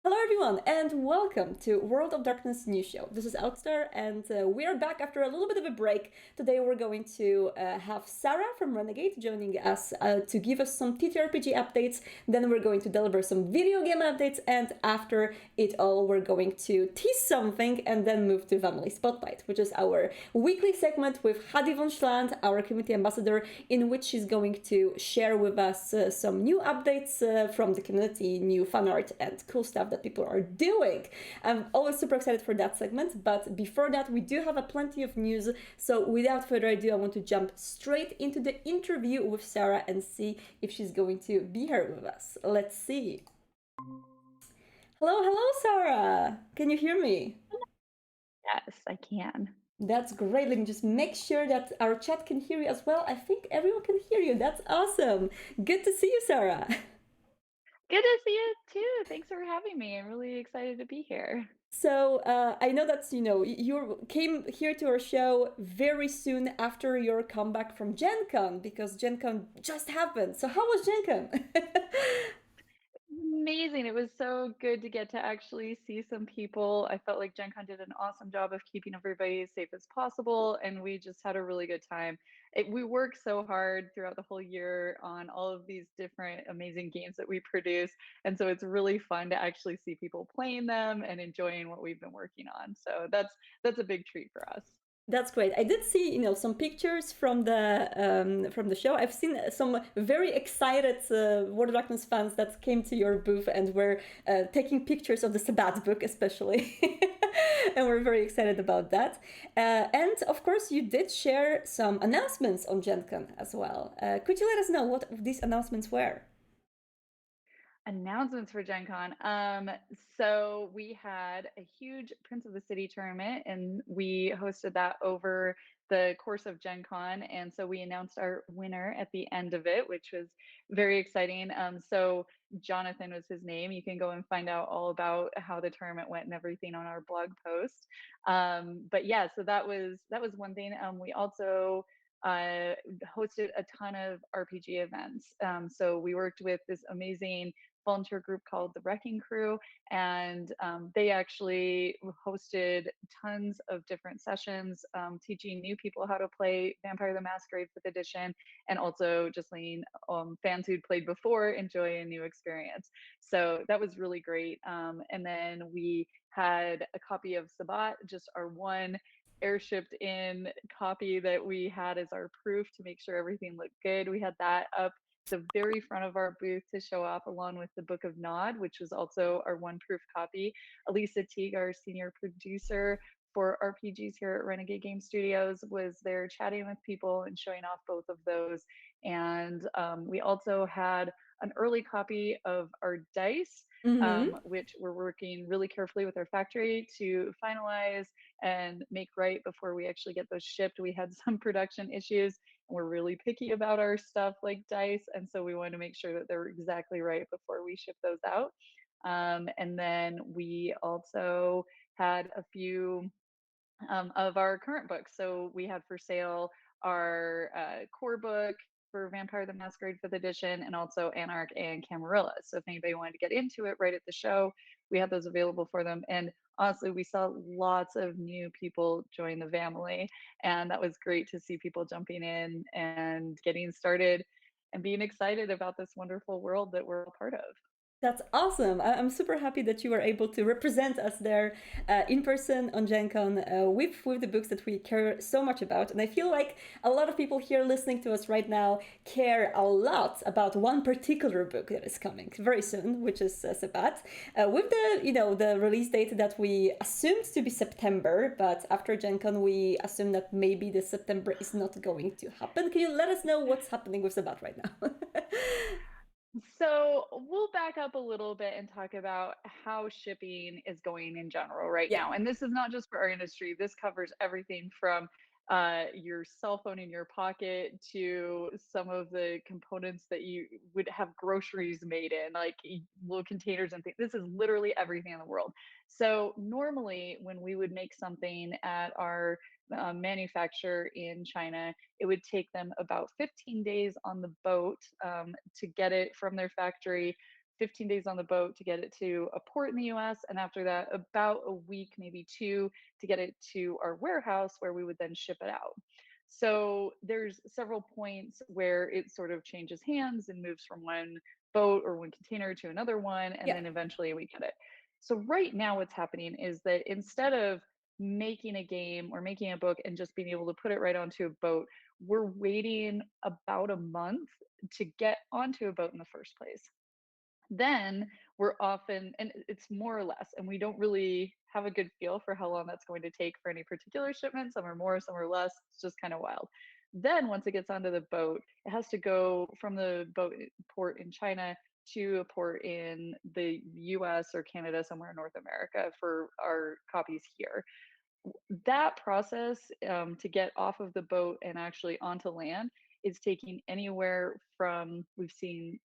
Hello, everyone, and welcome to World of Darkness news show. This is Outstar, and we are back after a little bit of a break. Today, we're going to have Sarah from Renegade joining us to give us some TTRPG updates. Then, we're going to deliver some video game updates, and after it all, we're going to tease something and then move to Vamily Spotlight, which is our weekly segment with Huddy von Schland, our community ambassador, in which she's going to share with us some new updates from the community, new fan art, and cool stuff that people are doing. I'm always super excited for that segment, but before that, we do have a plenty of news. So without further ado, I want to jump straight into the interview with Sarah and see if she's going to be here with us. Let's see. Hello, Sarah. Can you hear me? Yes, I can. That's great. Let me just make sure that our chat can hear you as well. I think everyone can hear you. That's awesome. Good to see you, Sarah. Good to see you too. Thanks for having me. I'm really excited to be here. So I know that you came here to our show very soon after your comeback from Gen Con because Gen Con just happened. So how was Gen Con? Amazing. It was so good to get to actually see some people. I felt like Gen Con did an awesome job of keeping everybody as safe as possible, and we just had a really good time. We worked so hard throughout the whole year on all of these different amazing games that we produce, and so it's really fun to actually see people playing them and enjoying what we've been working on. So that's a big treat for us. That's great. I did see, some pictures from the show. I've seen some very excited World of Darkness fans that came to your booth and were taking pictures of the Sabbath book, especially, and we're very excited about that. And of course, you did share some announcements on Gen Con as well. Could you let us know what these announcements were? Announcements for Gen Con. So we had a huge Prince of the City tournament and we hosted that over the course of Gen Con. And so we announced our winner at the end of it, which was very exciting. So Jonathan was his name. You can go and find out all about how the tournament went and everything on our blog post. But yeah, so that was one thing. We also hosted a ton of RPG events. So we worked with this amazing volunteer group called the Wrecking Crew, and they actually hosted tons of different sessions, teaching new people how to play Vampire the Masquerade 5th Edition, and also just letting fans who'd played before enjoy a new experience. So that was really great. And then we had a copy of Sabat, just our one airshipped in copy that we had as our proof to make sure everything looked good. We had that up the very front of our booth to show off, along with the Book of Nod, which was also our one proof copy. Elisa Teague, our senior producer for RPGs here at Renegade Game Studios, was there chatting with people and showing off both of those. And we also had an early copy of our dice, Mm-hmm. which we're working really carefully with our factory to finalize and make right before we actually get those shipped. We had some production issues and we're really picky about our stuff like dice. And so we wanted to make sure that they're exactly right before we ship those out. And then we also had a few of our current books. So we had for sale our core book for Vampire the Masquerade 5th edition and also Anarch and Camarilla. So if anybody wanted to get into it right at the show, we had those available for them. And honestly, we saw lots of new people join the family. And that was great to see people jumping in and getting started and being excited about this wonderful world that we're a part of. That's awesome. I'm super happy that you were able to represent us there in person on Gen Con with the books that we care so much about. And I feel like a lot of people here listening to us right now care a lot about one particular book that is coming very soon, which is Sabat. With the release date that we assumed to be September, but after Gen Con we assumed that maybe the September is not going to happen. Can you let us know what's happening with Sabat right now? So we'll back up a little bit and talk about how shipping is going in general right Yeah. now. And this is not just for our industry. This covers everything from your cell phone in your pocket to some of the components that you would have groceries made in, like little containers and things. This is literally everything in the world. So normally, when we would make something at our manufacturer in China, it would take them about 15 days on the boat to get it from their factory 15 days on the boat to get it to a port in the US. And after that, about a week, maybe two, to get it to our warehouse where we would then ship it out. So there's several points where it sort of changes hands and moves from one boat or one container to another one, and Yeah. then eventually we get it. So right now what's happening is that instead of making a game or making a book and just being able to put it right onto a boat, we're waiting about a month to get onto a boat in the first place. Then we're often, and it's more or less, and we don't really have a good feel for how long that's going to take for any particular shipment. Some are more, some are less. It's just kind of wild. Then once it gets onto the boat, it has to go from the boat port in China to a port in the US or Canada, somewhere in North America for our copies here. That process to get off of the boat and actually onto land is taking anywhere from, we've seen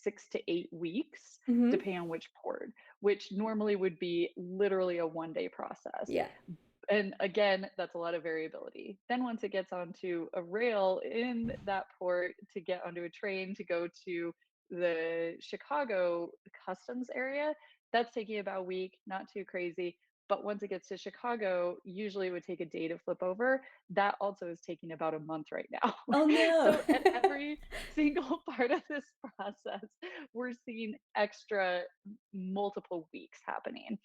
6 to 8 weeks, Mm-hmm. depending on which port, which normally would be literally a 1 day process. Yeah. And again, that's a lot of variability. Then once it gets onto a rail in that port to get onto a train to go to the Chicago customs area, that's taking about a week, not too crazy. But once it gets to Chicago, usually it would take a day to flip over. That also is taking about a month right now. Oh no. So at every single part of this process, we're seeing extra multiple weeks happening.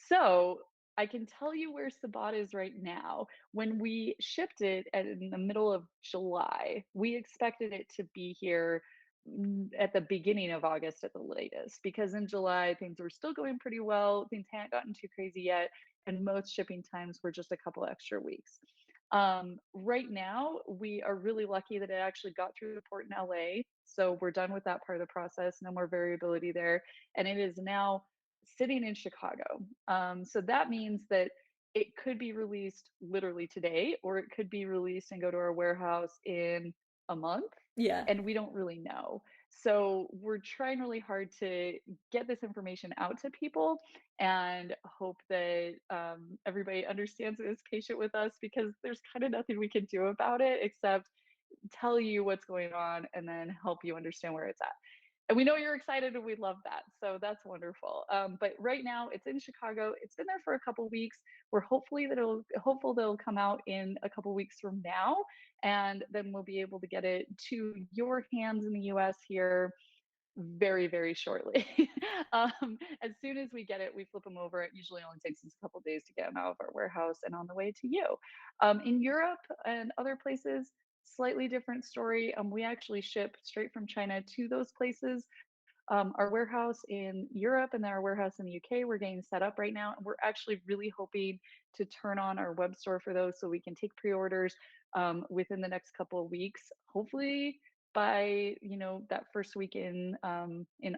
So I can tell you where Sabat is right now. When we shipped it in the middle of July, we expected it to be here at the beginning of August at the latest, because in July things were still going pretty well. Things hadn't gotten too crazy yet, and most shipping times were just a couple extra weeks. Right now, we are really lucky that it actually got through the port in LA. So we're done with that part of the process, no more variability there. And it is now sitting in Chicago. So that means that it could be released literally today, or it could be released and go to our warehouse in a month. Yeah. And we don't really know. So we're trying really hard to get this information out to people and hope that everybody understands and is patient with us, because there's kind of nothing we can do about it except tell you what's going on and then help you understand where it's at. And we know you're excited and we love that. So that's wonderful. But right now it's in Chicago. It's been there for a couple weeks. We're hopeful that it'll come out in a couple weeks from now. And then we'll be able to get it to your hands in the US here very, very shortly. As soon as we get it, we flip them over. It usually only takes us a couple days to get them out of our warehouse and on the way to you. In Europe and other places, slightly different story. We actually ship straight from China to those places. Our warehouse in Europe and our warehouse in the UK, we're getting set up right now. And we're actually really hoping to turn on our web store for those so we can take pre-orders within the next couple of weeks, hopefully by that first week in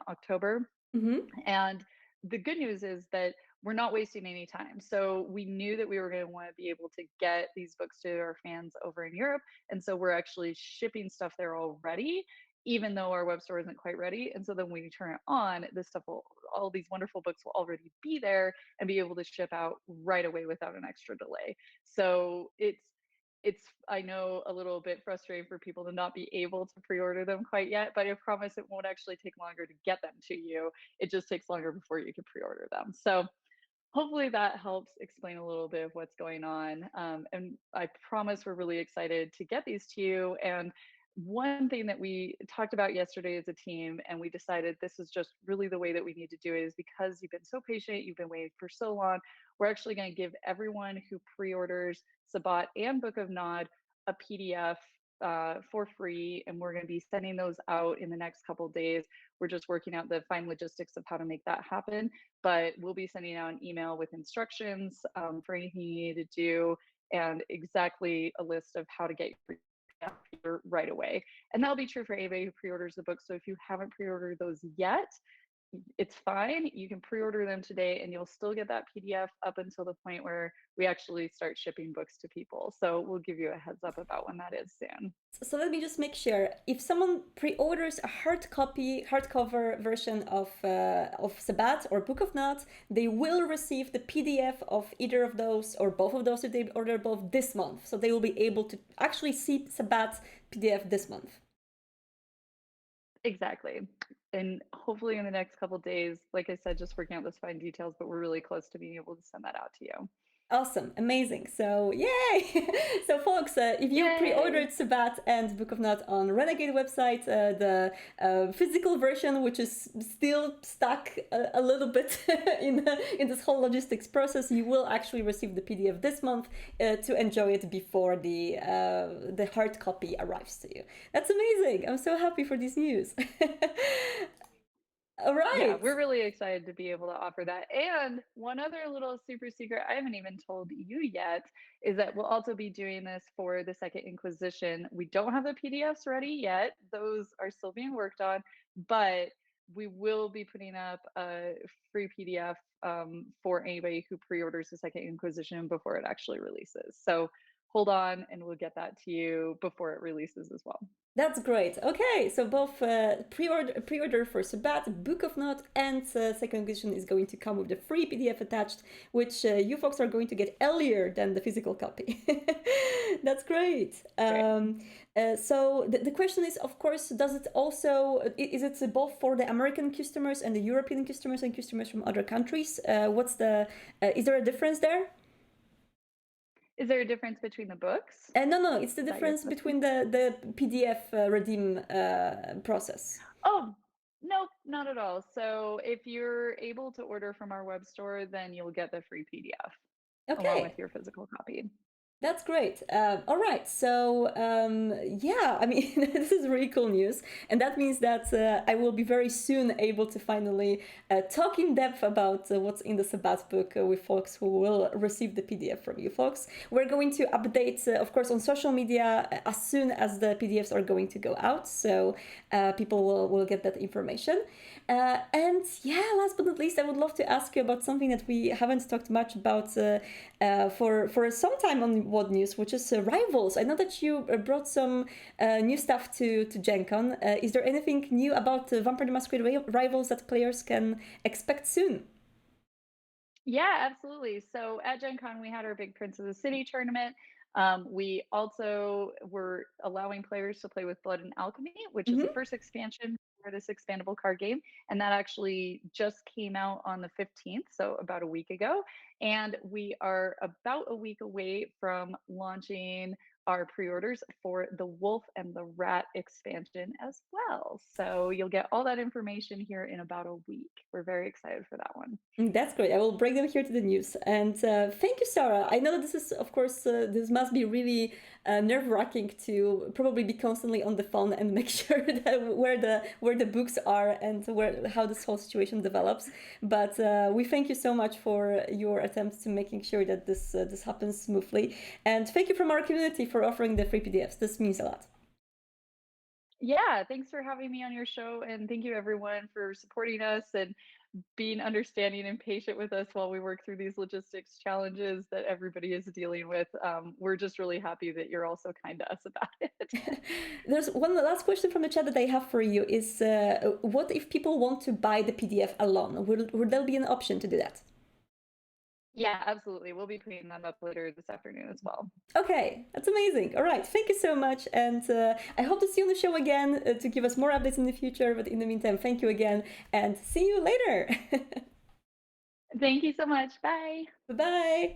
October. Mm-hmm. And the good news is that we're not wasting any time. So we knew that we were going to want to be able to get these books to our fans over in Europe. And so we're actually shipping stuff there already, even though our web store isn't quite ready. And so then when we turn it on, all these wonderful books will already be there and be able to ship out right away without an extra delay. So it's I know a little bit frustrating for people to not be able to pre-order them quite yet, but I promise it won't actually take longer to get them to you. It just takes longer before you can pre-order them. So hopefully that helps explain a little bit of what's going on. And I promise we're really excited to get these to you. And one thing that we talked about yesterday as a team, and we decided this is just really the way that we need to do it, is because you've been so patient, you've been waiting for so long, we're actually going to give everyone who pre-orders Sabat and Book of Nod a PDF for free, and we're going to be sending those out in the next couple of days. We're just working out the fine logistics of how to make that happen, but we'll be sending out an email with instructions for anything you need to do, and exactly a list of how to get your right away. And that'll be true for anybody who pre-orders the book. So if you haven't pre-ordered those yet, it's fine. You can pre-order them today and you'll still get that PDF up until the point where we actually start shipping books to people. So we'll give you a heads up about when that is soon. So let me just make sure. If someone pre-orders a hardcover version of Sabat or Book of Nuts, they will receive the PDF of either of those or both of those if they order both this month. So they will be able to actually see Sabat's PDF this month. Exactly. And hopefully in the next couple days, like I said, just working out those fine details, but we're really close to being able to send that out to you. Awesome, amazing. So, yay! So, folks, if you Yay! pre-ordered Sabat and Book of Knot on Renegade website, the physical version, which is still stuck a little bit in this whole logistics process, you will actually receive the PDF this month to enjoy it before the hard copy arrives to you. That's amazing. I'm so happy for this news. All Yeah, right. we're really excited to be able to offer that. And one other little super secret I haven't even told you yet is that we'll also be doing this for the Second Inquisition. We don't have the PDFs ready yet, those are still being worked on, but we will be putting up a free PDF for anybody who pre orders the Second Inquisition before it actually releases. So hold on and we'll get that to you before it releases as well. That's great. Okay, so both pre-order for Sabat, Book of Knot, and second edition is going to come with the free PDF attached, which you folks are going to get earlier than the physical copy. That's great. So the question is, of course, does it also is it both for the American customers and the European customers and customers from other countries? What's the is there a difference there? Is there a difference between the books? No, it's the difference between the PDF redeem process. Oh, nope, not at all. So if you're able to order from our web store, then you'll get the free PDF along with Okay, your physical copy. that's great. All right, so yeah, I mean, this is really cool news, and that means that I will be very soon able to finally talk in depth about what's in the Sabbath book with folks who will receive the PDF from you folks. We're going to update, of course, on social media as soon as the PDFs are going to go out, so people will get that information. And yeah, last but not least, I would love to ask you about something that we haven't talked much about for some time on WoDNews, which is Rivals. I know that you brought some new stuff to Gen Con. Is there anything new about Vampire the Masquerade Rivals that players can expect soon? Yeah, absolutely. So at Gen Con, we had our big Prince of the City tournament. We also were allowing players to play with Blood and Alchemy, which is the Mm-hmm. first expansion for this expandable card game. And that actually just came out on the 15th, so about a week ago. And we are about a week away from launching our pre-orders for the Wolf and the Rat expansion as well. So you'll get all that information here in about a week. We're very excited for that one. That's great. I will bring them here to the news. And thank you, Sarah. I know that this is, of course, this must be really nerve-wracking to probably be constantly on the phone and make sure that where the books are and how this whole situation develops. But we thank you so much for your attempts to making sure that this happens smoothly. And thank you from our community for offering the free PDFs. This means a lot. Yeah, thanks for having me on your show. And thank you, everyone, for supporting us and being understanding and patient with us while we work through these logistics challenges that everybody is dealing with. We're just really happy that you're also kind to us about it. There's one last question from the chat that I have for you is what if people want to buy the PDF alone? Would there be an option to do that? Yeah, absolutely. We'll be putting that up later this afternoon as well. Okay, that's amazing. All right, thank you so much. And I hope to see you on the show again to give us more updates in the future. But in the meantime, thank you again and see you later. Thank you so much. Bye. Bye bye.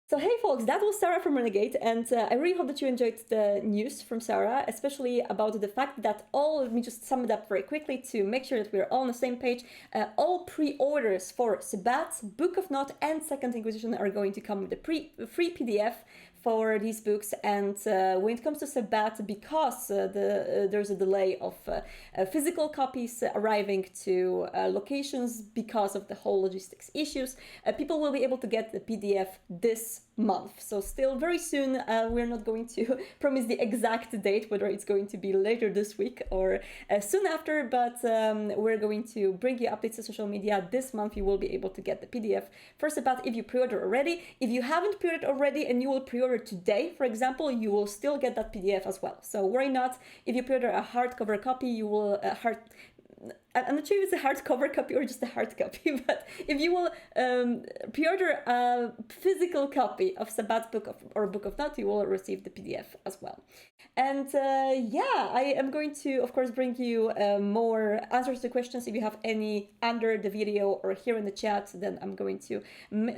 So hey folks, that was Sarah from Renegade, and I really hope that you enjoyed the news from Sarah, especially about the fact that let me just sum it up very quickly to make sure that we're all on the same page. All pre-orders for Sabbat, Book of Knot, and Second Inquisition are going to come with a free PDF for these books. And when it comes to Sabbat, because there's a delay of physical copies arriving to locations because of the whole logistics issues, people will be able to get the PDF this month. So still very soon. We're not going to promise the exact date, whether it's going to be later this week or soon after, but we're going to bring you updates to social media. This month you will be able to get the PDF first about if you pre-order already. If you haven't pre-ordered already and you will pre-order today, for example, you will still get that PDF as well. So worry not. If you pre-order a hardcover copy, you will I'm not sure if it's a hardcover copy or just a hard copy, but if you will pre-order a physical copy of Sabat's book or Book of Not, you will receive the PDF as well. And I am going to, of course, bring you more answers to questions. If you have any under the video or here in the chat, then I'm going to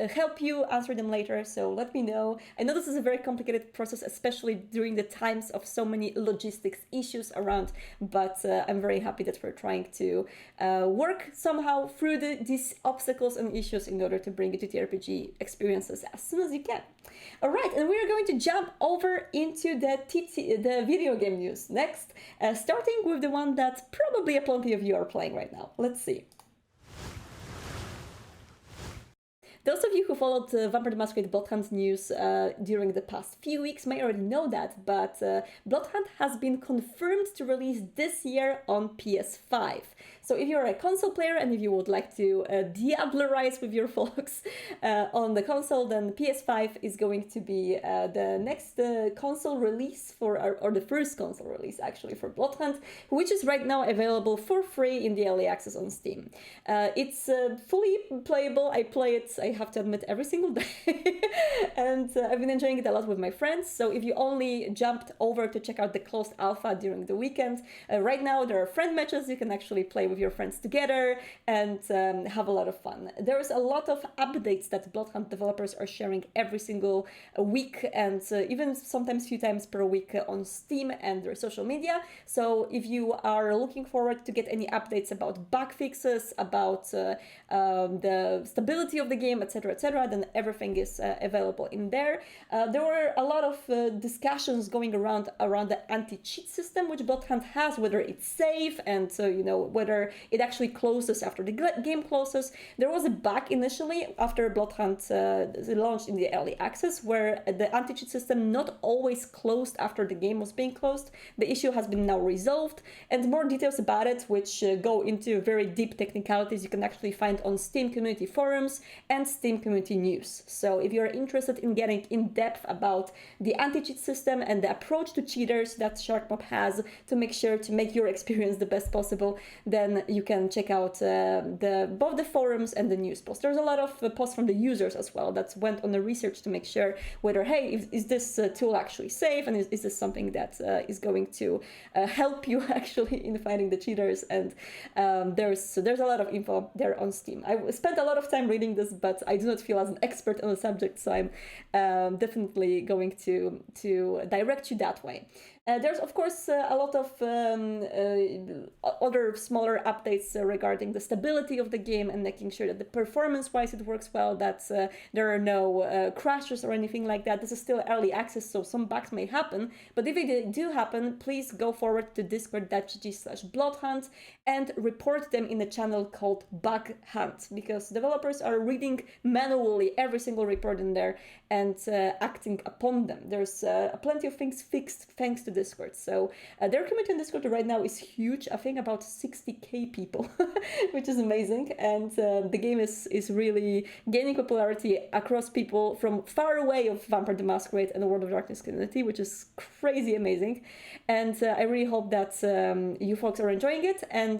help you answer them later. So let me know. I know this is a very complicated process, especially during the times of so many logistics issues around, but I'm very happy that we're trying to work somehow through these obstacles and issues in order to bring you TTRPG experiences as soon as you can. All right, and we are going to jump over into the video game news next, starting with the one that probably a plenty of you are playing right now. Let's see. Those of you who followed Vampire the Masquerade BloodHunt news during the past few weeks may already know that, but BloodHunt has been confirmed to release this year on PS5. So if you're a console player and if you would like to diablerize with your folks on the console, then PS5 is going to be the next console release or the first console release actually for BloodHunt, which is right now available for free in the early access on Steam. It's fully playable. I play it, I have to admit, every single day, and I've been enjoying it a lot with my friends. So if you only jumped over to check out the closed alpha during the weekend, right now there are friend matches you can actually play with your friends together and have a lot of fun. There's a lot of updates that BloodHunt developers are sharing every single week, and even sometimes few times per week on Steam and their social media. So if you are looking forward to get any updates about bug fixes, about the stability of the game, etc., then everything is available in there. There were a lot of discussions going around the anti-cheat system which BloodHunt has, whether it's safe and whether it actually closes after the game closes. There was a bug initially after BloodHunt launched in the early access where the anti-cheat system not always closed after the game was being closed. The issue has been now resolved, and more details about it, which go into very deep technicalities, you can actually find on Steam community forums and Steam community news. So if you're interested in getting in depth about the anti-cheat system and the approach to cheaters that SharkMob has to make sure to make your experience the best possible, then you can check out both the forums and the news posts. There's a lot of posts from the users as well that went on the research to make sure whether, hey, is this tool actually safe, and is this something that is going to help you actually in fighting the cheaters. And there's a lot of info there on Steam. I spent a lot of time reading this, but I do not feel as an expert on the subject, so I'm definitely going to direct you that way. There's, of course, a lot of other smaller updates regarding the stability of the game and making sure that the performance-wise it works well, that there are no crashes or anything like that. This is still early access, so some bugs may happen, but if they do happen, please go forward to discord.gg/bloodhunt and report them in a channel called Bug Hunt, because developers are reading manually every single report in there and acting upon them. There's plenty of things fixed thanks to Discord. So their community on Discord right now is huge. I think about 60k people, which is amazing. And the game is really gaining popularity across people from far away of Vampire the Masquerade and the World of Darkness community, which is crazy amazing. And I really hope that you folks are enjoying it and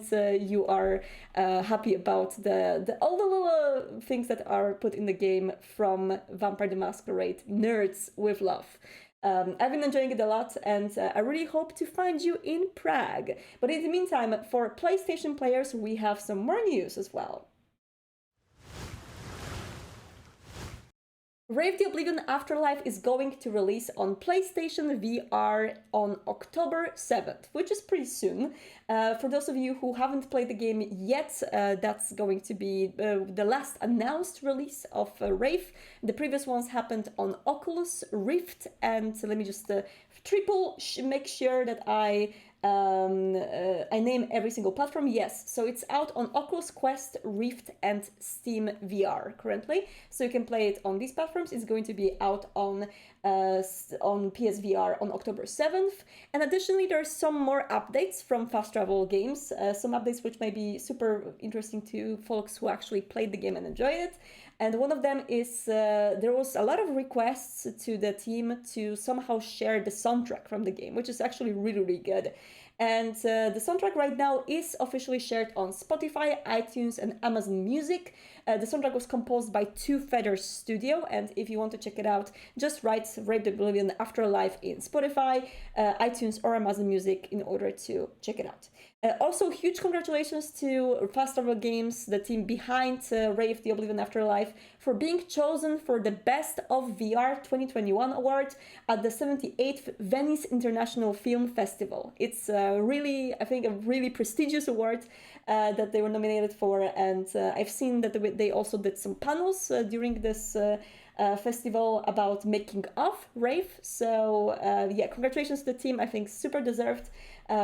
you are happy about all the little things that are put in the game from Vampire the Masquerade nerds with love. I've been enjoying it a lot, and I really hope to find you in Prague. But in the meantime, for PlayStation players, we have some more news as well. Wraith the Oblivion Afterlife is going to release on PlayStation VR on October 7th, which is pretty soon. For those of you who haven't played the game yet, that's going to be the last announced release of Wraith. The previous ones happened on Oculus Rift, and let me just make sure that I name every single platform. Yes, so it's out on Oculus Quest, Rift, and Steam VR currently. So you can play it on these platforms. It's going to be out on PSVR on October 7th. And additionally, there are some more updates from Fast Travel Games. Some updates which may be super interesting to folks who actually played the game and enjoyed it. And one of them is there was a lot of requests to the team to somehow share the soundtrack from the game, which is actually really, really good. And the soundtrack right now is officially shared on Spotify, iTunes, and Amazon Music. The soundtrack was composed by Two Feathers Studio, and if you want to check it out, just write Wraith the Oblivion Afterlife in Spotify, iTunes, or Amazon Music in order to check it out. Also, huge congratulations to Fast Travel Games, the team behind Wraith the Oblivion Afterlife, for being chosen for the Best of VR 2021 award at the 78th Venice International Film Festival. It's really, I think, a really prestigious award that they were nominated for, and I've seen that they also did some panels during this festival about making of Wraith. So yeah, congratulations to the team. I think super deserved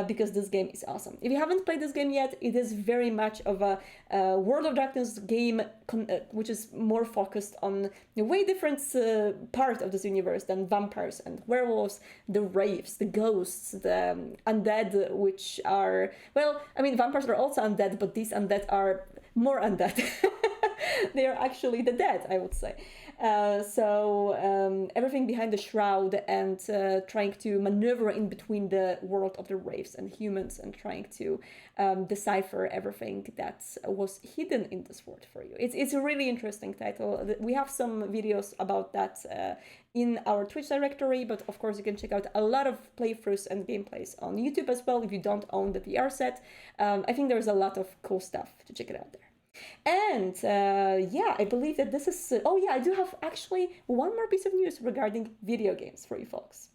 because this game is awesome. If you haven't played this game yet, it is very much of a World of Darkness game which is more focused on a way different part of this universe than vampires and werewolves, the wraiths, the ghosts, the undead, which are, well, I mean, vampires are also undead, but these undead are more undead. They are actually the dead, I would say. So everything behind the shroud and trying to maneuver in between the world of the wraiths and humans and trying to decipher everything that was hidden in this world for you. It's a really interesting title. We have some videos about that in our Twitch directory, but of course you can check out a lot of playthroughs and gameplays on YouTube as well if you don't own the VR set. I think there's a lot of cool stuff to check it out there. And yeah, I believe that this is... oh yeah, I do have actually one more piece of news regarding video games for you folks.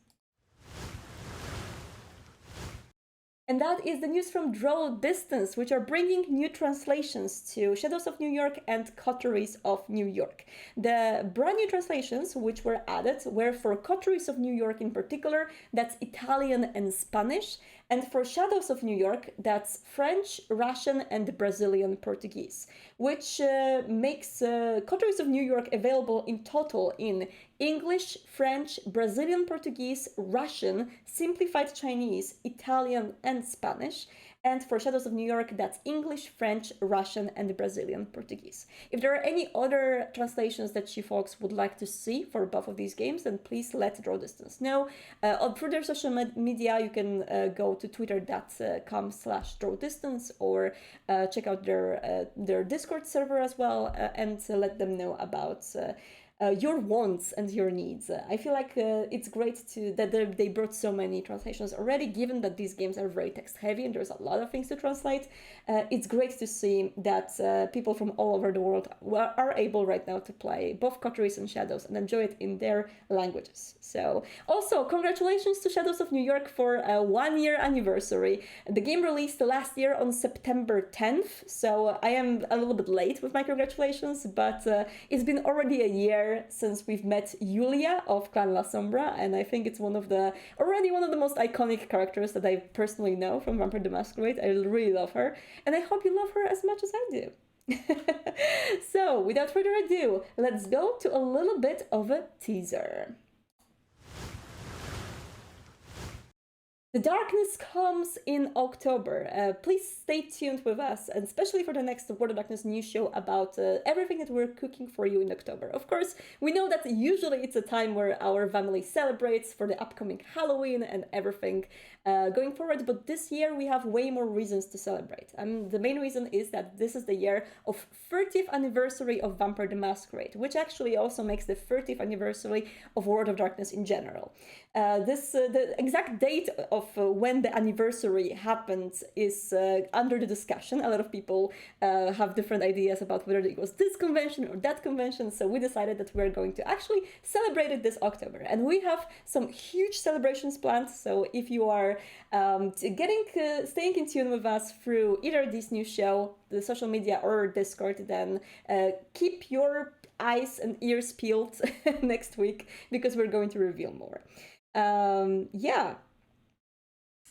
And that is the news from Draw Distance, which are bringing new translations to Shadows of New York and Coteries of New York. The brand new translations which were added were for Coteries of New York in particular, that's Italian and Spanish, and for Shadows of New York, that's French, Russian, and Brazilian Portuguese, which makes Coteries of New York available in total in English, French, Brazilian Portuguese, Russian, Simplified Chinese, Italian, and Spanish. And for Shadows of New York, that's English, French, Russian, and Brazilian Portuguese. If there are any other translations that you folks would like to see for both of these games, then please let Draw Distance know. Through their social media, you can go to twitter.com/drawdistance or check out their Discord server as well and let them know about your wants and your needs. I feel like it's great that they brought so many translations already, given that these games are very text heavy and there's a lot of things to translate. It's great to see that people from all over the world are able right now to play both Coteries and Shadows and enjoy it in their languages. So also congratulations to Shadows of New York for a 1-year anniversary. The game released last year on September 10th, so I am a little bit late with my congratulations, but it's been already a year since we've met Yulia of Clan La Sombra, and I think it's already one of the most iconic characters that I personally know from Vampire the Masquerade. I really love her, and I hope you love her as much as I do. So, without further ado, let's go to a little bit of a teaser. The darkness comes in October. Please stay tuned with us, and especially for the next World of Darkness news show about everything that we're cooking for you in October. Of course, we know that usually it's a time where our family celebrates for the upcoming Halloween and everything going forward, but this year we have way more reasons to celebrate. The main reason is that this is the year of 30th anniversary of Vampire the Masquerade, which actually also makes the 30th anniversary of World of Darkness in general. The exact date of when the anniversary happened is under the discussion. A lot of people have different ideas about whether it was this convention or that convention, so we decided that we're going to actually celebrate it this October. And we have some huge celebrations planned, so if you are staying in tune with us through either this new show, the social media, or Discord, then keep your eyes and ears peeled next week, because we're going to reveal more. Yeah.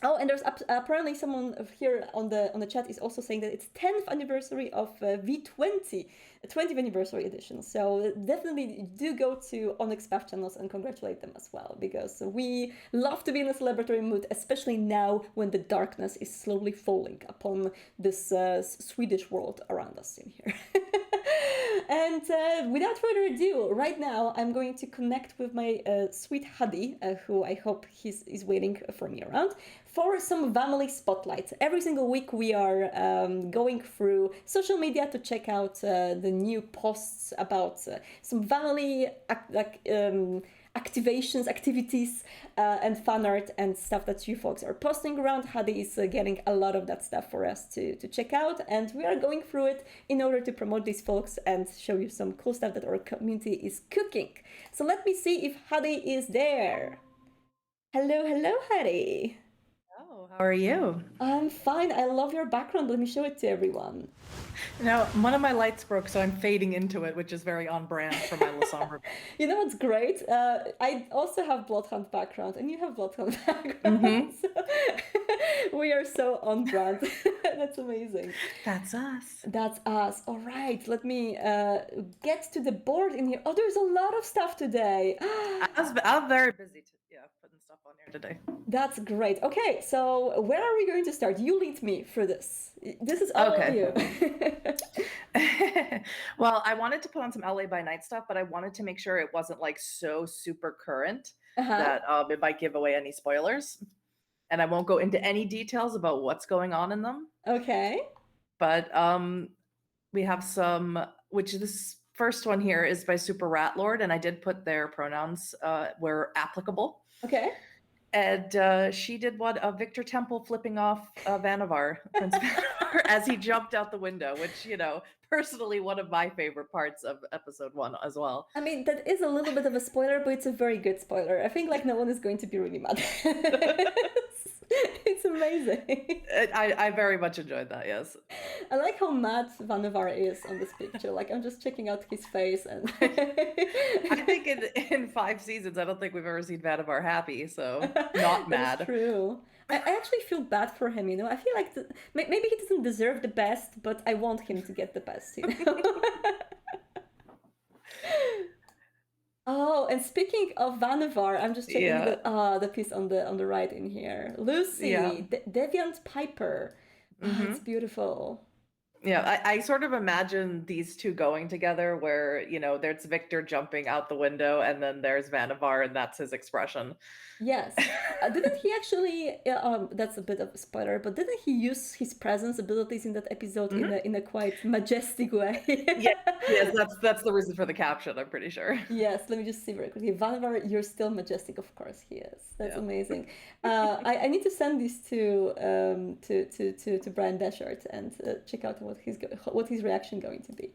Oh, and there's apparently someone here on the chat is also saying that it's 10th anniversary of V20, 20th anniversary edition. So definitely do go to Onyx Path channels and congratulate them as well, because we love to be in a celebratory mood, especially now when the darkness is slowly falling upon this Swedish world around us in here. And without further ado, right now I'm going to connect with my sweet Huddy, who I hope is waiting for me around, for some Vamily spotlights. Every single week we are going through social media to check out the new posts about some Vamily activations, activities, and fan art and stuff that you folks are posting around. Huddy is getting a lot of that stuff for us to check out, and we are going through it in order to promote these folks and show you some cool stuff that our community is cooking. So let me see if Huddy is there. Hello, Huddy. Oh, how are you? I'm fine. I love your background. Let me show it to everyone. Now, one of my lights broke, so I'm fading into it, which is very on brand for my Lasombra. You know what's great? I also have BloodHunt background, and you have BloodHunt background. So we are so on brand. That's amazing. That's us. That's us. All right, let me get to the board in here. Oh, there's a lot of stuff today. I'm very busy putting stuff on here today. That's great. Okay, so where are we going to start? You lead me through this. This is all of you. Well, I wanted to put on some LA by Night stuff, but I wanted to make sure it wasn't like so super current that it might give away any spoilers. And I won't go into any details about what's going on in them. Okay. But we have some, which this first one here is by Super Rat Lord, and I did put their pronouns were applicable. Okay. And she did one of Victor Temple flipping off Vanavar, Prince Vanavar, as he jumped out the window, which, personally one of my favorite parts of episode 1 as well. I mean, that is a little bit of a spoiler, but it's a very good spoiler. I think no one is going to be really mad. It's amazing. I very much enjoyed that, yes. I like how mad Vanavar is on this picture. I'm just checking out his face and I think in 5 seasons, I don't think we've ever seen Vanavar happy, so not mad. That's true. I actually feel bad for him, I feel like maybe he doesn't deserve the best, but I want him to get the best, Oh, and speaking of Vanavar, I'm just checking the piece on the right in here. Lucy, Deviant Piper. It's beautiful. Yeah, I sort of imagine these two going together where, there's Victor jumping out the window and then there's Vanavar and that's his expression. Yes. Didn't he actually, that's a bit of a spoiler, but didn't he use his presence abilities in that episode in a quite majestic way? Yes, that's the reason for the caption, I'm pretty sure. Yes, let me just see very quickly. Vanavar, you're still majestic, of course he is. That's amazing. I need to send these to Brian Deschart and check out what his reaction going to be.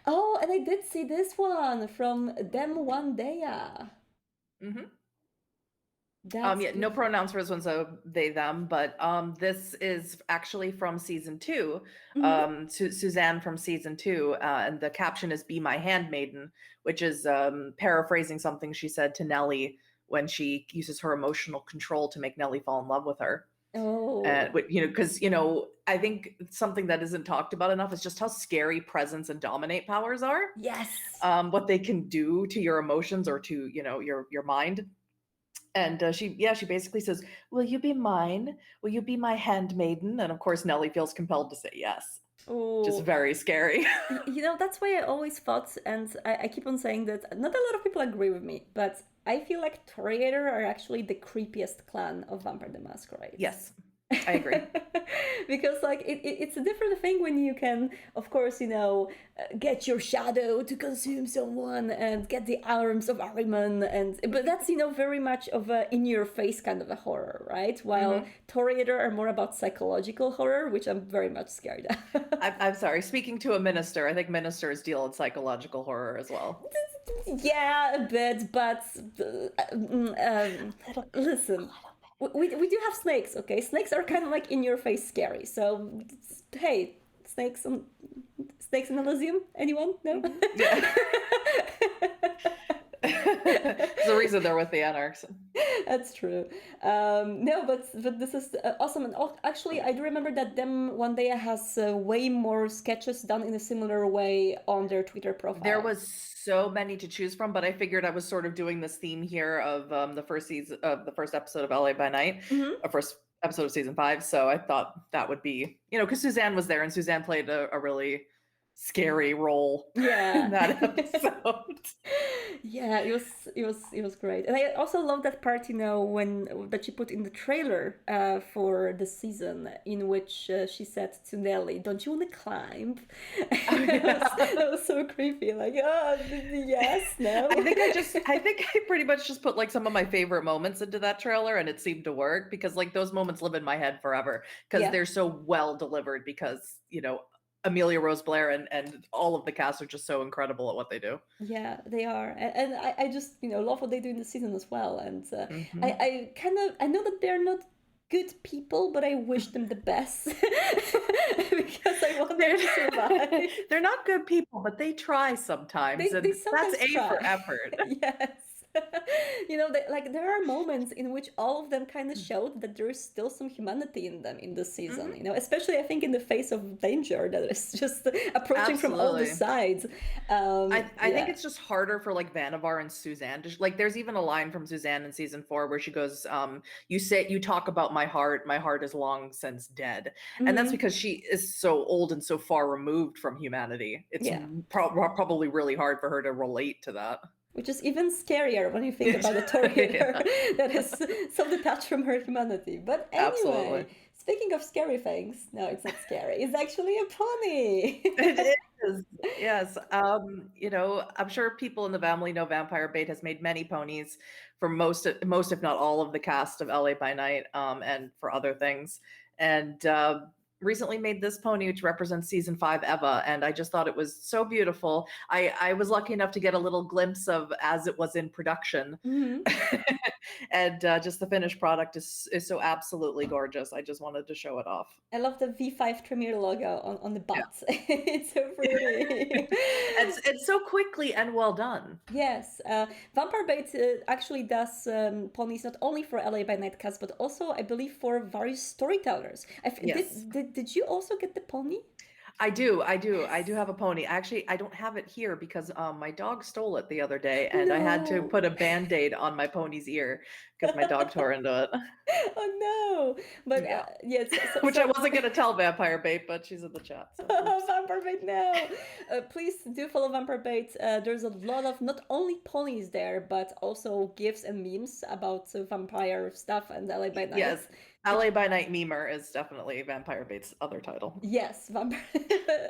Oh, and I did see this one from Dem One Daya. No pronouns for this one, so they, them, but this is actually from season 2, Suzanne from season 2, and the caption is "Be my handmaiden," which is paraphrasing something she said to Nellie when she uses her emotional control to make Nellie fall in love with her. Oh. Because, I think something that isn't talked about enough is just how scary presence and dominate powers are. Yes. What they can do to your emotions or to, your mind. And she basically says, "Will you be mine? Will you be my handmaiden?" And of course, Nellie feels compelled to say yes. Oh. Just very scary. That's why I always thought, and I keep on saying that not a lot of people agree with me, but I feel like Toreador are actually the creepiest clan of Vampire the Masquerade. Yes, I agree. Because it's a different thing when you can, of course, get your shadow to consume someone and get the arms of Ahriman, but that's very much of a in your face kind of a horror, right? While Toreador are more about psychological horror, which I'm very much scared of. I'm sorry, speaking to a minister, I think ministers deal in psychological horror as well. Yeah, a bit, but listen. We do have snakes, okay? Snakes are kind of in your face scary. So, hey, snakes in Elysium? Anyone? No? Yeah. There's a reason they're with the Anarchs. That's true. No, but this is awesome. And actually, I do remember that Dem One Day has way more sketches done in a similar way on their Twitter profile. There was so many to choose from, but I figured I was sort of doing this theme here of the first season of the first episode of LA by Night, first episode of season 5. So I thought that would be, because Suzanne was there and Suzanne played a really scary role Yeah. in that episode. Yeah, it was great. And I also love that part, when that she put in the trailer for the season, in which she said to Nelly, "Don't you want to climb?" Oh, That was so creepy. Like, oh, yes, no. I think I pretty much just put like some of my favorite moments into that trailer, and it seemed to work because like those moments live in my head forever because Yeah. they're so well delivered because, Amelia Rose Blair and all of the cast are just so incredible at what they do. Yeah, they are, and I just love what they do in the season as well. And Mhm. I know that they're not good people, but I wish them the best because I want them to survive. They're not good people, but they try sometimes, They and sometimes that's A for try. effort. Yes. Like there are moments in which all of them kind of showed that there is still some humanity in them in this season. Mhm. Especially I think in the face of danger that is just approaching from all the Absolutely. sides. I think Yeah. it's just harder for like Vannevar and Suzanne. Like, there's even a line from Suzanne in season 4 where she goes, you talk about my heart is long since dead," and that's Mhm. because she is so old and so far removed from humanity. It's Yeah. probably really hard for her to relate to that. Which is even scarier when you think about the Toreador Yeah, that is so detached from her humanity. But absolutely. anyway, speaking of scary things, no, it's not scary. It's actually a pony. It is, yes. I'm sure people in the family know Vampire Bait has made many ponies for most, if not all, of the cast of LA by Night, and for other things. And recently made this pony, which represents season 5 Eva, and I just thought it was so beautiful. I was lucky enough to get a little glimpse of as it was in production, Mhm. and just the finished product is so absolutely gorgeous. I just wanted to show it off. I love the V5 Tremere logo on the Yeah. butt. It's so pretty. It's so quickly and well done. Yes, Vampire Bait actually does ponies not only for LA by Night cast, but also I believe for various storytellers. Yes. Did you also get the pony? I do. I do have a pony. Actually, I don't have it here because my dog stole it the other day, and I had to No. put a band-aid on my pony's ear because my dog tore into it. Oh no! But Yeah. yes, Which I wasn't gonna tell Vampire Bait, but she's in the chat. So oops. Vampire Bait, no! Please do follow Vampire Bait. There's a lot of not only ponies there, but also gifs and memes about vampire stuff and LA by Night. Yes. LA by Night Memer is definitely Vampire Bait's other title. Yes, Vampire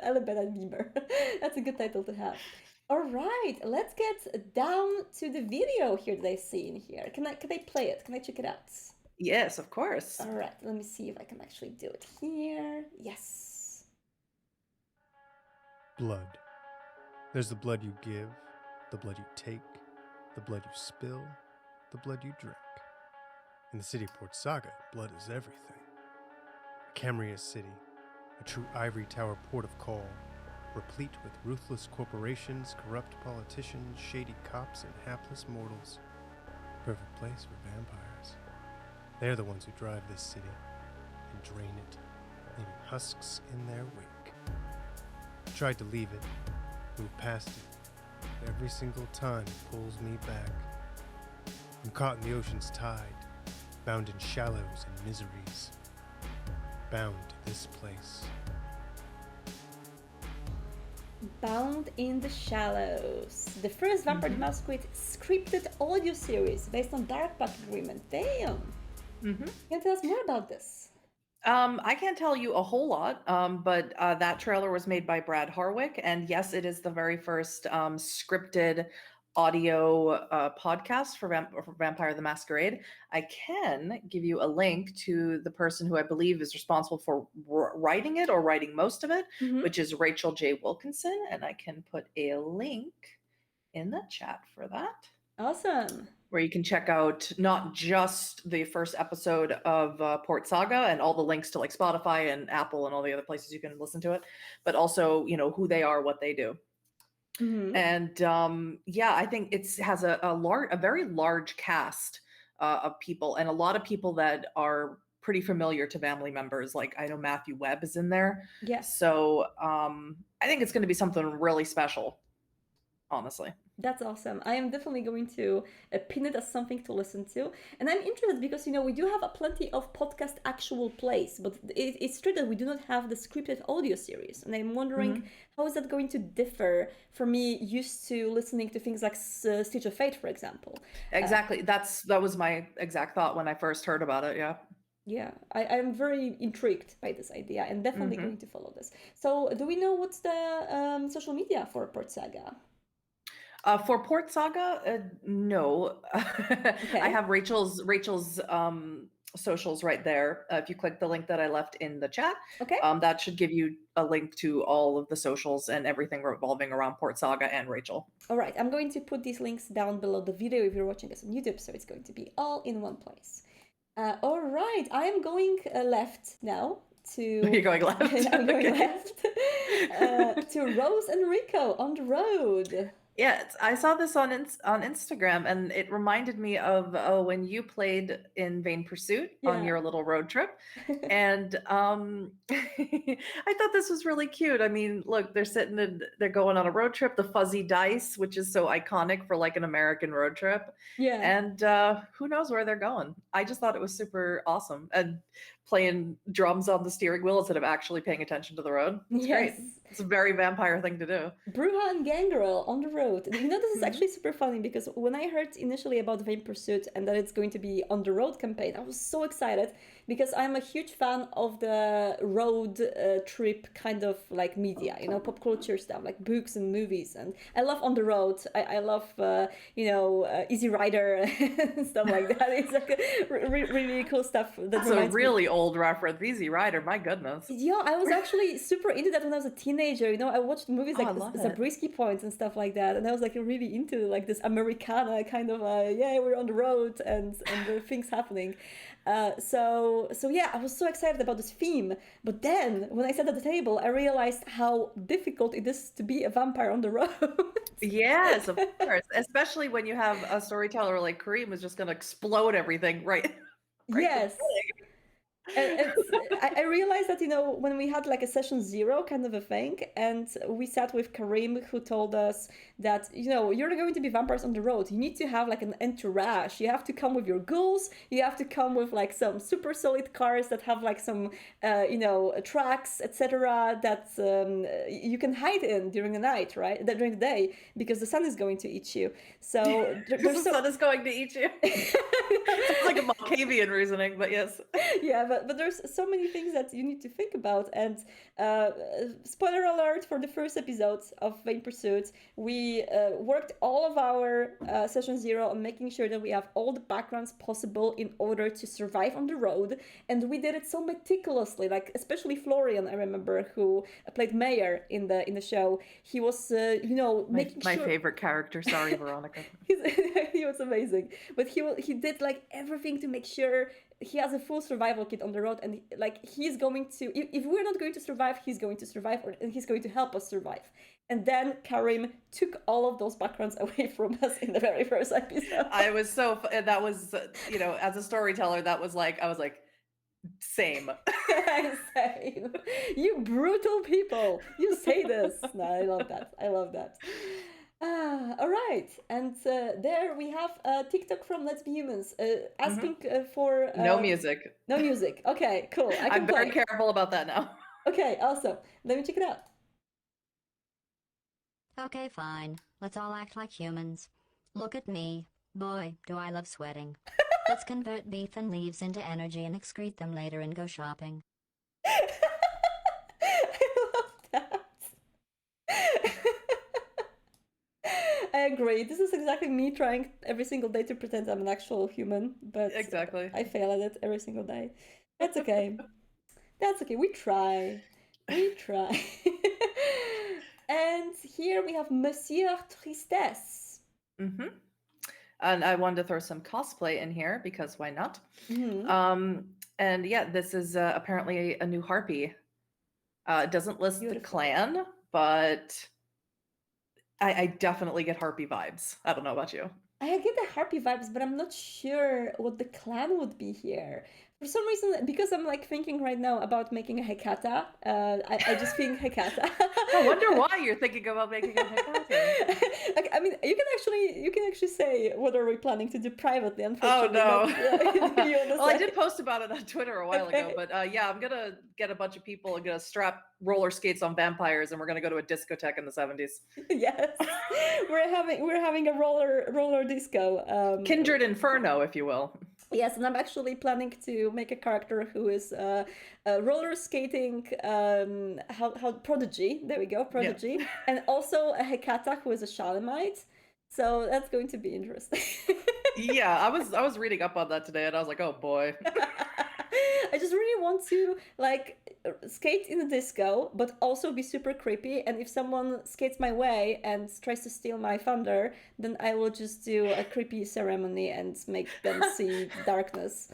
LA by Night memer. That's a good title to have. All right, let's get down to the video here that I see in here. Can I play it? Can I check it out? Yes, of course. All right, let me see if I can actually do it here. Yes. Blood. There's the blood you give, the blood you take, the blood you spill, the blood you drink. In the city of Port Saga, blood is everything. A Camria city, a true ivory tower port of call, replete with ruthless corporations, corrupt politicians, shady cops, and hapless mortals. Perfect place for vampires. They're the ones who drive this city and drain it, leaving husks in their wake. I tried to leave it, move past it, but every single time it pulls me back. I'm caught in the ocean's tide, bound in shallows and miseries, bound to this place. Bound in the Shallows, the first Vampire the Masquerade scripted audio series based on Dark Pact Agreement. Damn! Can you tell us more about this? I can't tell you a whole lot, but that trailer was made by Brad Harwick, and yes, it is the very first scripted audio podcast for Vampire the Masquerade. I can give you a link to the person who I believe is responsible for writing it or writing most of it, which is Rachel J. Wilkinson, and I can put a link in the chat for that, Awesome. where you can check out not just the first episode of Port Saga and all the links to like Spotify and Apple and all the other places you can listen to it, but also, who they are, what they do. And yeah, I think it has a very large cast of people, and a lot of people that are pretty familiar to family members. Like I know Matthew Webb is in there. Yes. So I think it's going to be something really special, honestly. That's awesome. I am definitely going to pin it as something to listen to. And I'm interested because, we do have a plenty of podcast actual plays, but it's true that we do not have the scripted audio series. And I'm wondering how is that going to differ from me used to listening to things like Stitch of Fate, for example. Exactly. That was my exact thought when I first heard about it. Yeah. Yeah, I'm very intrigued by this idea and definitely going to follow this. So do we know what's the social media for Port Saga? For Port Saga, no. I have Rachel's socials right there. If you click the link that I left in the chat, okay, that should give you a link to all of the socials and everything revolving around Port Saga and Rachel. All right, I'm going to put these links down below the video if you're watching us on YouTube, so it's going to be all in one place. All right, I am going left now to... You're going left? I'm going left to Rose and Rico on the road. Yeah, I saw this on Instagram, and it reminded me of when you played in Vain Pursuit on your little road trip. And I thought this was really cute. I mean, look, they're going on a road trip, the fuzzy dice, which is so iconic for like an American road trip. Yeah. And who knows where they're going. I just thought it was super awesome. And playing drums on the steering wheel instead of actually paying attention to the road. It's great. It's a very vampire thing to do. Bruja and Gangrel on the road. This is actually super funny because when I heard initially about Vain Pursuit and that it's going to be on the road campaign, I was so excited because I'm a huge fan of the road trip kind of like media, pop culture stuff like books and movies. And I love On the Road. I love, Easy Rider and stuff like that. It's like really cool stuff. That's a really old reference. Easy Rider, my goodness. Yeah, I was actually super into that when I was a teenager. I watched movies like Zabriskie Point and stuff like that, and I was like really into like this Americana kind of we're on the road and the things happening. So yeah, I was so excited about this theme. But then when I sat at the table, I realized how difficult it is to be a vampire on the road. Yes, of course. Especially when you have a storyteller like Kareem who's just going to explode everything right yes. And I realized that, when we had like a session 0 kind of a thing, and we sat with Kareem, who told us that, you're going to be vampires on the road. You need to have like an entourage. You have to come with your ghouls. You have to come with like some super solid cars that have like some, tracks, etc. that you can hide in during the night, right? During the day, because the sun is going to eat you. So the sun is going to eat you. It's like a Malkavian reasoning, but yes. Yeah, but there's so many things that you need to think about. And spoiler alert for the first episode of Vain Pursuit, we worked all of our session 0 on making sure that we have all the backgrounds possible in order to survive on the road. And we did it so meticulously, like especially Florian, I remember, who played Mayor in the show. He was, making my favorite character. Sorry, Veronica. He was amazing. But he did like everything to make sure he has a full survival kit on the road, and he's going to, if we're not going to survive, he's going to survive, and he's going to help us survive. And then Karim took all of those backgrounds away from us in the very first episode. I was that was, as a storyteller, that was like, I was like, same. Same. You brutal people, you say this. No, I love that. All right, and there we have a TikTok from Let's Be Humans asking for... no music. No music. Okay, cool. I'm very careful about that now. Okay, awesome. Let me check it out. Okay, fine. Let's all act like humans. Look at me. Boy, do I love sweating. Let's convert beef and leaves into energy and excrete them later and go shopping. I love that. I agree. This is exactly me trying every single day to pretend I'm an actual human, but exactly. I fail at it every single day. That's okay. That's okay. We try. And here we have Monsieur Tristesse. Mm-hmm. And I wanted to throw some cosplay in here because why not? Mm-hmm. And yeah, this is apparently a new harpy. It doesn't list the clan, but I definitely get harpy vibes. I don't know about you. I get the harpy vibes, but I'm not sure what the clan would be here. For some reason, because I'm like thinking right now about making a Hekata, I just think Hekata. I wonder why you're thinking about making a Hekata. I mean, you can actually say what are we planning to do privately. Oh Unfortunately, no! not, you Well, I did post about it on Twitter a while ago, but yeah, I'm gonna get a bunch of people and gonna strap roller skates on vampires, and we're gonna go to a discotheque in the 70s. Yes, we're having a roller disco. Kindred Inferno, if you will. Yes, and I'm actually planning to make a character who is roller skating, how prodigy. There we go, prodigy, and also a Hekata who is a Shalamite. So that's going to be interesting. Yeah, I was reading up on that today, and I was like, oh boy. I just really want to like skate in a disco, but also be super creepy. And if someone skates my way and tries to steal my thunder, then I will just do a creepy ceremony and make them see darkness.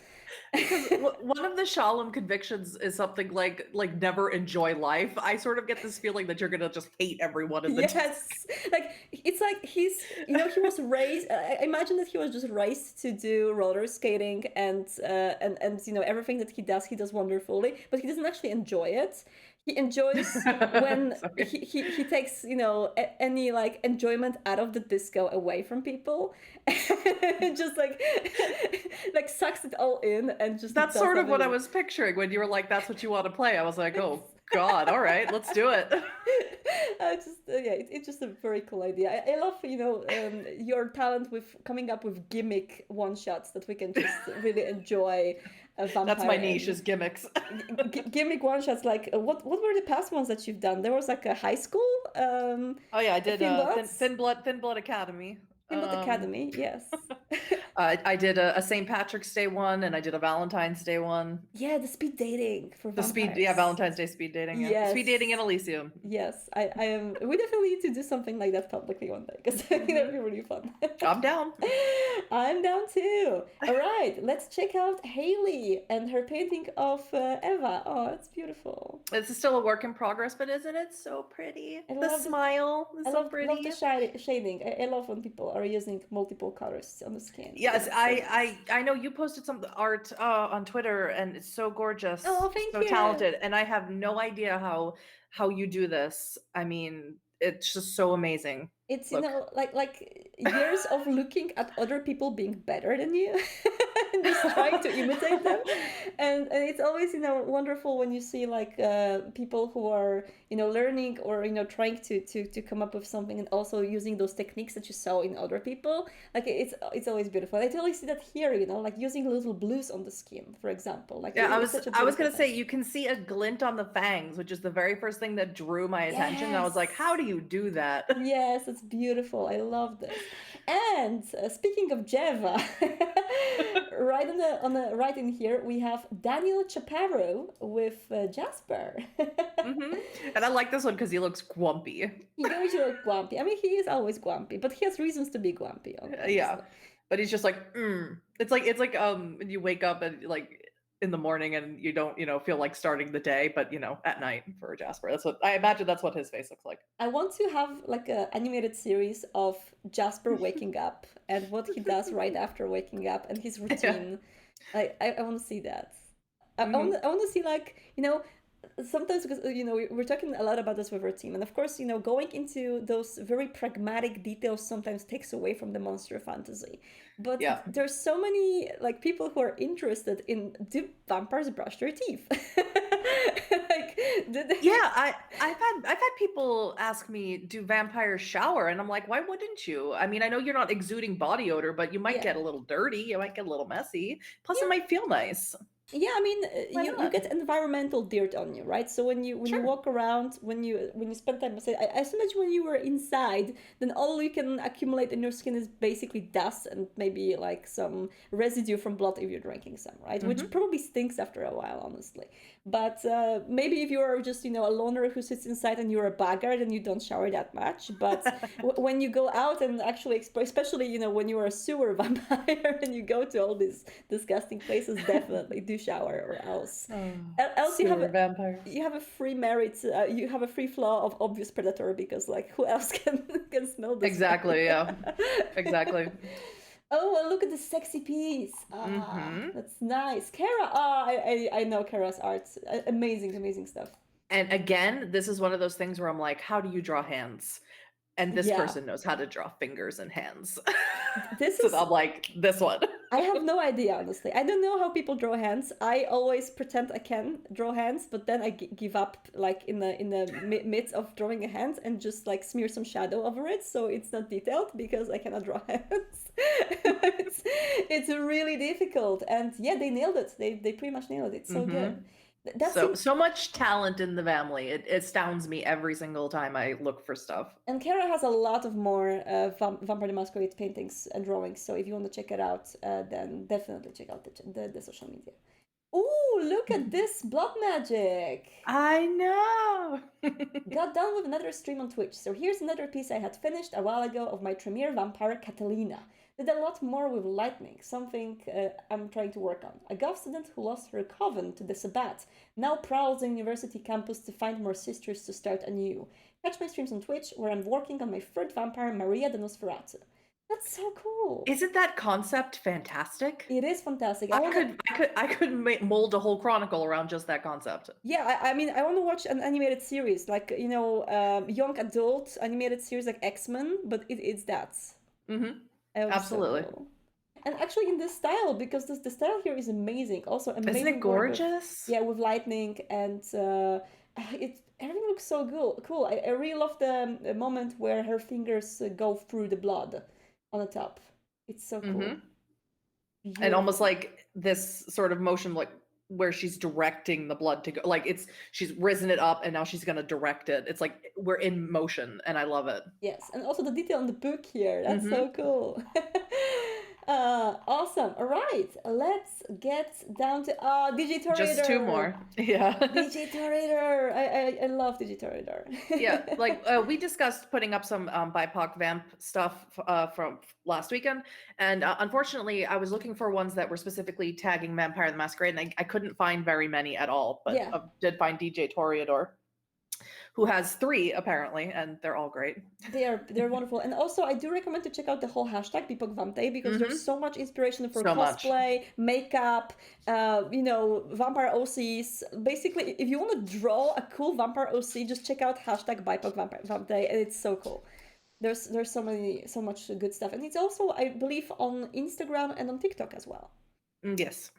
Because one of the Shalom convictions is something like never enjoy life. I sort of get this feeling that you're gonna just hate everyone in the Yes, like it's like he's he was raised. I imagine that he was just raised to do roller skating and everything that he does wonderfully, but he doesn't actually enjoy it. He enjoys when he takes any like enjoyment out of the disco away from people, just like sucks it all in and just. That's sort of what I was picturing when you were like, "That's what you want to play." I was like, "Oh God, all right, let's do it." It's just a very cool idea. I love your talent with coming up with gimmick one shots that we can just really enjoy. That's my niche, is gimmicks. Gimmick one shots. Like what were the past ones that you've done? There was like a high school. Oh yeah, I did Thin Blood Academy. Thin Blood Academy, yes. I did a St. Patrick's Day one, and I did a Valentine's Day one. Yeah, the speed dating for vampires. Valentine's Day speed dating. Yeah. Yes. Speed dating in Elysium. Yes, I am. We definitely need to do something like that publicly one day because I think that'd be really fun. I'm down. I'm down too. All right, let's check out Haley and her painting of Eva. Oh, it's beautiful. This is still a work in progress, but isn't it so pretty? The smile is so pretty. I love the shading. I love when people are using multiple colors on the skin. Yes, I know you posted some art on Twitter, and it's so gorgeous. Oh, thank you. So talented, and I have no idea how you do this. I mean, it's just so amazing. It's like years of looking at other people being better than you and just trying to imitate them, and it's always wonderful when you see like people who are learning or trying to come up with something and also using those techniques that you saw in other people. Like it's always beautiful. I totally see that here, like using little blues on the skin, for example. Like yeah, I was gonna say you can see a glint on the fangs, which is the very first thing that drew my attention. And I was like, how do you do that? Yes, it's beautiful. I love this. And speaking of Jeva, right on the right in here we have Daniel Chaparro with Jasper. And I like this one because he looks grumpy. He always looks grumpy. I mean, he is always grumpy, but he has reasons to be grumpy. Yeah, but he's just like, It's like when you wake up and like in the morning and you don't feel like starting the day, but at night for Jasper. That's what I imagine. That's what his face looks like. I want to have like an animated series of Jasper waking up and what he does right after waking up and his routine. Yeah. I want to see that. I want to see like sometimes because we're talking a lot about this with our team, and of course going into those very pragmatic details sometimes takes away from the monster fantasy, but there's so many like people who are interested in, do vampires brush their teeth? I've had people ask me, do vampires shower? And I'm like, why wouldn't you? I mean, I know you're not exuding body odor, but you might get a little dirty, you might get a little messy, plus it might feel nice. Yeah, I mean, you get environmental dirt on you, right? So when you walk around, when you spend time, I imagine when you were inside, then all you can accumulate in your skin is basically dust and maybe like some residue from blood if you're drinking some, right? Which probably stinks after a while, honestly. But maybe if you're just a loner who sits inside and you're a bagger, then you don't shower that much. But when you go out and actually explore, especially when you are a sewer vampire and you go to all these disgusting places, definitely do shower, or else you have a free merit. You have a free flaw of obvious predator, because like who else can smell this? Exactly. Yeah. Exactly. Oh, well, look at the sexy piece. That's nice. Kara, I know Kara's art. Amazing, amazing stuff. And again, this is one of those things where I'm like, how do you draw hands? And this person knows how to draw fingers and hands. So I'm like, this one. I have no idea, honestly. I don't know how people draw hands. I always pretend I can draw hands, but then I give up, like in the midst of drawing a hand, and just like smear some shadow over it, so it's not detailed because I cannot draw hands. it's really difficult, and yeah, they nailed it. They pretty much nailed it. It's so good. So much talent in the family. It astounds me every single time I look for stuff. And Kara has a lot of more Vampire the Masquerade paintings and drawings. So if you want to check it out, then definitely check out the social media. Ooh, look at this blood magic! I know! Got done with another stream on Twitch. So here's another piece I had finished a while ago of my Tremere vampire Catalina. Did a lot more with lightning, something I'm trying to work on. A goth student who lost her coven to the Sabbat now prowls the university campus to find more sisters to start anew. Catch my streams on Twitch where I'm working on my third vampire, Maria de Nosferatu. That's so cool. Isn't that concept fantastic? It is fantastic. I could mold a whole chronicle around just that concept. Yeah, I mean, I want to watch an animated series, like, you know, young adult animated series like X-Men, but it's that. Absolutely. So cool. And actually in this style, because the style here is amazing. Also amazing. Isn't it gorgeous? With lightning, and everything looks so cool. I really love the moment where her fingers go through the blood on the top. It's so cool. And almost like this sort of motion, like where she's directing the blood to go, like she's risen it up and now she's gonna direct it. It's like we're in motion, and I love it. Yes, and also the detail on the book here, that's so cool. Awesome. All right, let's get down to Digiturator. Just two more. Yeah. Digiturator. I love Digiturator. Yeah, like we discussed putting up some BIPOC vamp stuff from last weekend, and unfortunately I was looking for ones that were specifically tagging Vampire the Masquerade, and I couldn't find very many at all, but did find DJ Toreador, who has 3 apparently, and they're all great. They're wonderful. And also I do recommend to check out the whole hashtag BIPOC Vamp Day, because there's so much inspiration for cosplay, makeup, you know, vampire OCs. Basically, if you want to draw a cool vampire OC, just check out hashtag BIPOC Vamp Day, and it's so cool. There's so much good stuff, and it's also, I believe, on Instagram and on TikTok as well. Yes.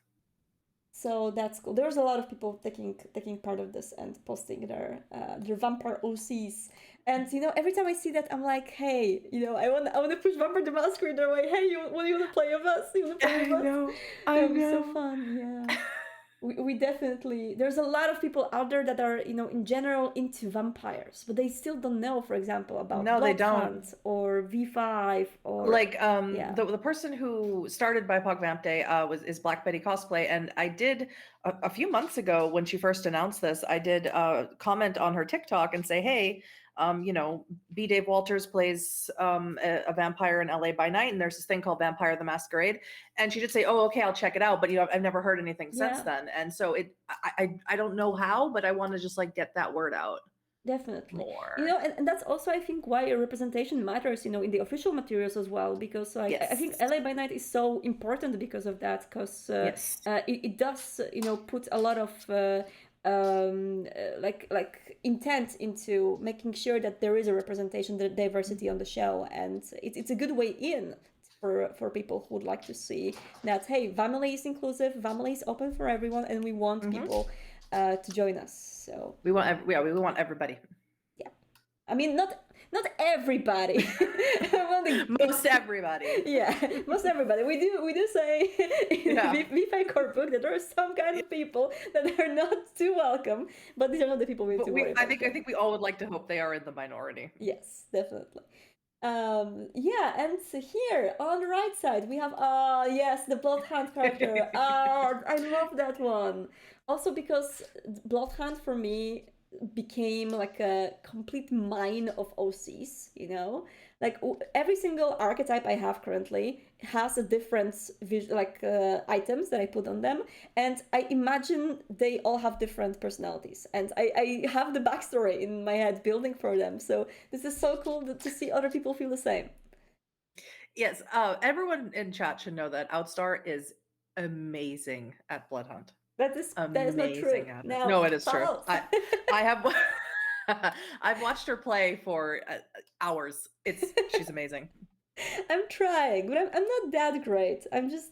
So that's cool. There's a lot of people taking part of this and posting their vampire OCs. And you know, every time I see that, I'm like, hey, you know, I want to push Vampire the Masquerade their way. Hey, you want to play with us? You want to play with us? I know. It'll be so fun. Yeah. We definitely, there's a lot of people out there that are, you know, in general into vampires, but they still don't know, for example, about BloodHunt or V5 or like the person who started BIPOC Vamp Day is Black Betty Cosplay, and I did a few months ago when she first announced this, I did comment on her TikTok and say, hey, you know, B. Dave Walters plays a vampire in LA by night, and there's this thing called Vampire the Masquerade. And she did say, oh, okay, I'll check it out. But, you know, I've never heard anything since then. And so I don't know how, but I want to just like get that word out. Definitely. More. You know, and that's also, I think, why a representation matters, you know, in the official materials as well, because like I think LA by Night is so important because of that, because it does, you know, put a lot of like intent into making sure that there is a representation, the diversity on the show, and it's a good way in for people who would like to see that, hey, Vamily is inclusive, Vamily is open for everyone, and we want people to join us. So we want we want everybody. Yeah, I mean, not everybody. Most everybody. Yeah, most everybody. We do say in the V5 core book that there are some kind of people that are not too welcome, but these are not the people we need to worry about. I think we all would like to hope they are in the minority. Yes, definitely. Yeah, and here on the right side we have the BloodHunt character. I love that one. Also because BloodHunt for me became like a complete mine of OCs, you know, like every single archetype I have currently has a different items that I put on them, and I imagine they all have different personalities, and I have the backstory in my head building for them, so this is so cool to see other people feel the same. Yes, everyone in chat should know that Outstar is amazing at BloodHunt. That is not true. Amazing at it. No, No, it is true. false. I have I've watched her play for hours. She's amazing. I'm trying, but I'm not that great. I'm just,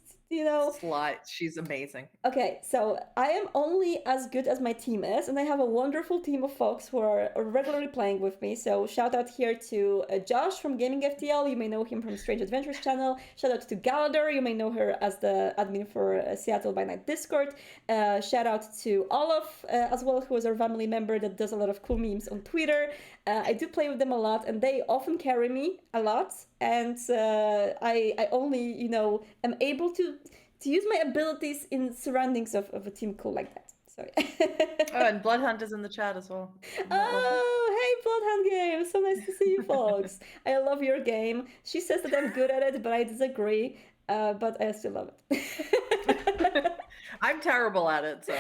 She's amazing. Okay, so I am only as good as my team is, and I have a wonderful team of folks who are regularly playing with me. So shout out here to Josh from Gaming FTL. You may know him from Strange Adventures channel. Shout out to Galador. You may know her as the admin for Seattle by Night Discord. Shout out to Olaf as well, who is our family member that does a lot of cool memes on Twitter. I do play with them a lot, and they often carry me a lot. And I only, am able to use my abilities in surroundings of a team cool like that. So Oh, and BloodHunt is in the chat as well. Oh, hey BloodHunt game, so nice to see you folks. I love your game. She says that I'm good at it, but I disagree. But I still love it. I'm terrible at it, so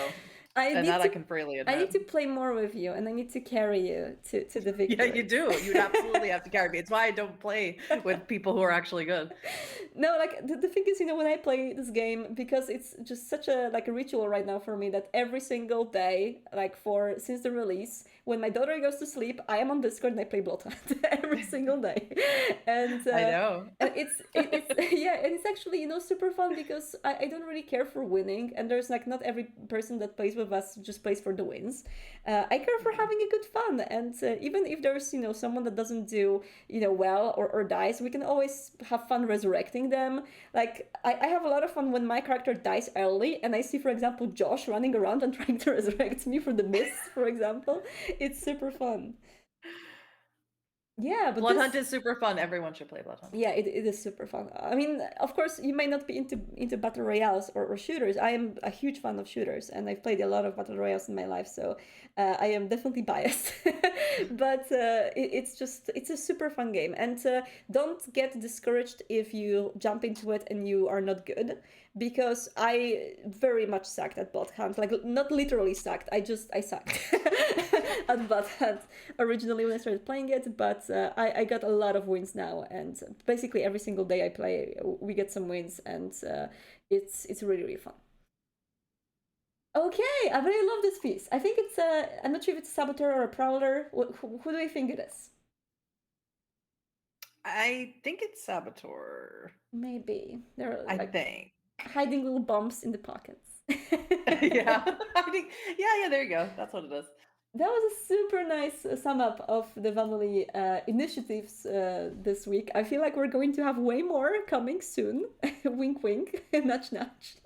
I can freely admit. I need to play more with you, and I need to carry you to the victory. Yeah, you do. You'd absolutely have to carry me. It's why I don't play with people who are actually good. No, like the thing is, when I play this game, because it's just such a ritual right now for me that every single day, since the release, when my daughter goes to sleep, I am on Discord and I play BloodHunt every single day. And I know. And it's yeah, and it's actually super fun because I don't really care for winning, and there's not every person that plays with us just plays for the wins. I care for having a good fun, and even if there's someone that doesn't do well or dies, we can always have fun resurrecting them. I have a lot of fun when my character dies early and I see, for example, Josh running around and trying to resurrect me for the miss, for example. It's super fun. Yeah, but BloodHunt is super fun. Everyone should play BloodHunt. Yeah, it is super fun. I mean, of course, you may not be into battle royales or shooters. I am a huge fan of shooters, and I've played a lot of battle royales in my life, so I am definitely biased. But it's a super fun game, and don't get discouraged if you jump into it and you are not good, because I very much sucked at BloodHunt. Not literally sucked. I sucked at BloodHunt originally when I started playing it, but I got a lot of wins now, and basically every single day I play, we get some wins, and it's really, really fun. Okay, I really love this piece. I think it's I'm not sure if it's a saboteur or a prowler. Who do you think it is? I think it's saboteur. Maybe they're I think hiding little bumps in the pockets. Yeah, I think yeah. There you go. That's what it is. That was a super nice sum up of the Vamily initiatives this week. I feel like we're going to have way more coming soon. Wink, wink, nudge, nudge.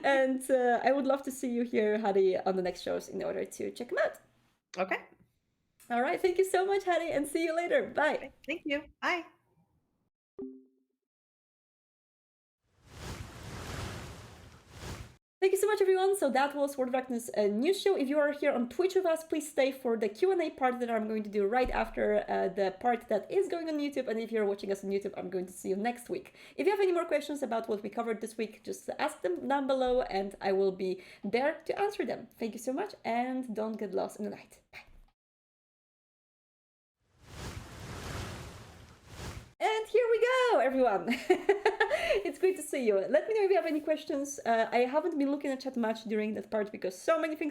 And I would love to see you here, Huddy, on the next shows in order to check them out. Okay. All right. Thank you so much, Huddy, and see you later. Bye. Okay, thank you. Bye. Thank you so much, everyone. So that was World of Darkness news show. If you are here on Twitch with us, please stay for the Q&A part that I'm going to do right after the part that is going on YouTube. And if you're watching us on YouTube, I'm going to see you next week. If you have any more questions about what we covered this week, just ask them down below and I will be there to answer them. Thank you so much, and don't get lost in the night. Bye. And here we go, everyone. It's great to see you. Let me know if you have any questions. I haven't been looking at chat much during that part because so many things